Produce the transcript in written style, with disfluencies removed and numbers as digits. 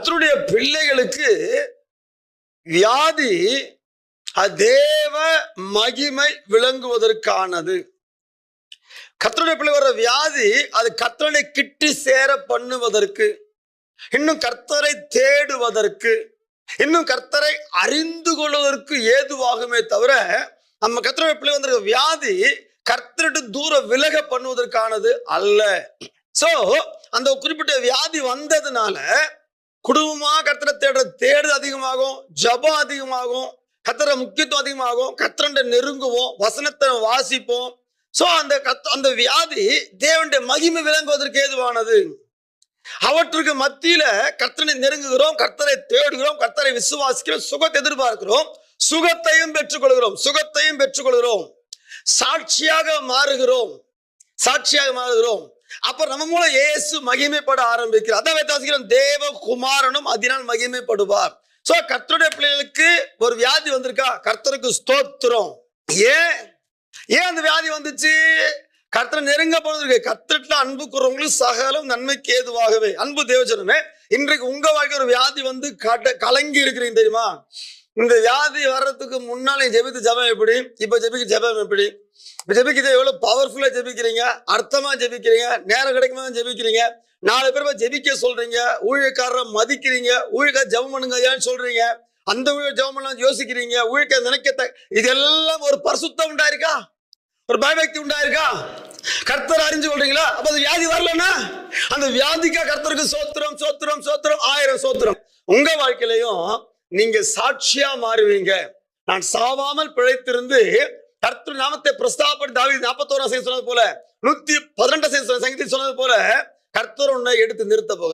கர்த்தருடைய பிள்ளைகளுக்கு வியாதி தேவ மகிமை விளங்குவதற்கானது. கர்த்தருடைய பிள்ளை வர வியாதி அது கர்த்தரை கிட்டி சேர பண்ணுவதற்கு, இன்னும் கர்த்தரை தேடுவதற்கு, இன்னும் கர்த்தரை அறிந்து கொள்வதற்கு ஏதுவாகுமே தவிர, நம்ம கர்த்தருடைய பிள்ளை வந்திருக்க வியாதி கர்த்தரிட்டு தூர விலக பண்ணுவதற்கானது அல்ல. சோ அந்த குறிப்பிட்ட வியாதி வந்ததுனால குடும்பமா கர்த்தரை தேடுறது அதிகமாகும், ஜபம் அதிகமாகும், கர்த்தரை முக்கியத்துவம் அதிகமாகும், கர்த்தரை நெருங்குவோம், வசனத்தை வாசிப்போம். சோ அந்த வியாதி தேவனுடைய மகிமை விளங்குவதற்கு ஏதுவானது. அவற்றுக்கு மத்தியில கர்த்தரை நெருங்குகிறோம், கர்த்தரை தேடுகிறோம், கர்த்தரை விசுவாசிக்கிறோம், சுகத்தை எதிர்பார்க்கிறோம், சுகத்தையும் பெற்றுக்கொள்கிறோம், சாட்சியாக மாறுகிறோம். அப்ப நம்ம மூலம் இயேசு மகிமைப்பட ஆரம்பிக்கிறார். அதான் வாசிக்கிறோம், தேவ குமாரனும் அதனால் மகிமைப்படுவார். சோ கர்த்தருடைய பிள்ளைகளுக்கு ஒரு வியாதி வந்திருக்கா, கர்த்தருக்கு ஸ்தோத்திரம். ஏன் அந்த வியாதி வந்துச்சு? கர்த்தரை நெருங்க போனது. கர்த்தர்ல அன்பு கூறவங்களுக்கு சகலம் நன்மைக்கு ஏதுவாகவே. அன்பு தேவஜனமே, இன்றைக்கு உங்க வாழ்க்கை ஒரு வியாதி வந்து கலங்கி இருக்கிறீங்க தெரியுமா? இந்த வியாதி வர்றதுக்கு முன்னாலே ஜெபித்து ஜபம் எப்படி, இப்ப ஜெபிக்க ஜபம் எப்படி? இப்ப ஜெபிக்கிறது எவ்வளவு பவர்ஃபுல்லா ஜெபிக்கிறீங்க, அர்த்தமா ஜெபிக்கிறீங்க, நேரம் கிடைக்குமா ஜெபிக்கிறீங்க, 4 பேர் ஜெபிக்க சொல்றீங்க, ஊழியக்காரரை மதிக்கிறீங்க, ஊழியக்கார ஜபம் பண்ணுங்க சொல்றீங்க, அந்த ஊழியர் ஜபம் பண்ணலாம் யோசிக்கிறீங்க, ஊழியக்கார நினைக்க, இதெல்லாம் ஒரு பரிசுத்தம் உண்டாயிருக்கா? ஒரு பயபக்தி உண்டாயிருக்கா? கர்த்தர் அறிஞ்சு கொள்றீங்களா? அப்ப அது வியாதி வரலன்னா அந்த வியாதிக்கா கர்த்தருக்கு சோத்திரம் 1000 சோத்திரம். உங்க வாழ்க்கையிலையும் நீங்க சாட்சியா மாறுவீங்க. நான் சாவாமல் பிழைத்திருந்து கர்த்தர் நாமத்தை பிரஸ்தாபப்படுத்தி தாவீது 41 சொன்னது போல, 118 சங்கீதம் சொன்னது போல கர்த்தர் உன்னை எடுத்து நிறுத்த போக